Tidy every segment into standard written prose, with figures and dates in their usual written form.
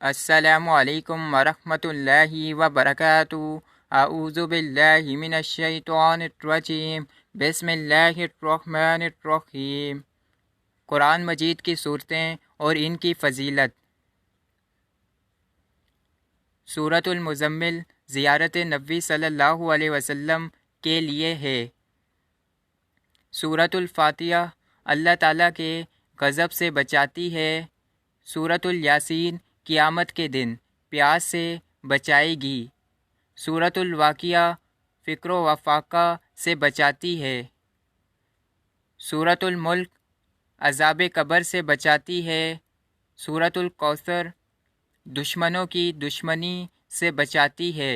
السلام علیکم ورحمۃ اللہ وبرکاتہ۔ اعوذ باللہ من الشیطان الرجیم، بسم اللہ الرحمن الرحیم۔ قرآن مجید کی صورتیں اور ان کی فضیلت۔ سورۃ المزمل زیارت نبی صلی اللہ علیہ وسلم کے لیے ہے۔ سورۃ الفاتحہ اللہ تعالیٰ کے غضب سے بچاتی ہے۔ سورۃ الیاسین قیامت کے دن پیاس سے بچائے گی۔ سورۃ الواقعہ فکر و وفاقہ سے بچاتی ہے۔ سورۃ الملک عذاب قبر سے بچاتی ہے۔ سورۃ الکوثر دشمنوں کی دشمنی سے بچاتی ہے۔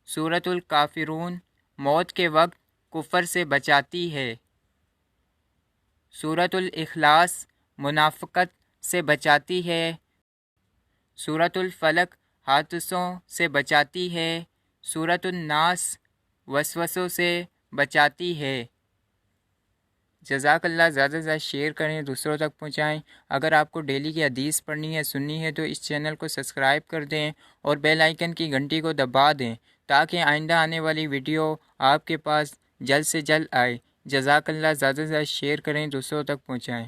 سورۃ الکافرون موت کے وقت کفر سے بچاتی ہے۔ سورۃ الاخلاص منافقت سے بچاتی ہے۔ سورۃ الفلق حادثوں سے بچاتی ہے۔ سورۃ الناس وسوسوں سے بچاتی ہے۔ جزاک اللہ، زیادہ سے زیادہ شیئر کریں، دوسروں تک پہنچائیں۔ اگر آپ کو ڈیلی کی حدیث پڑھنی ہے سننی ہے تو اس چینل کو سبسکرائب کر دیں اور بیل آئیکن کی گھنٹی کو دبا دیں تاکہ آئندہ آنے والی ویڈیو آپ کے پاس جلد سے جلد آئے۔ جزاک اللہ، زیادہ سے زیادہ شیئر کریں، دوسروں تک پہنچائیں۔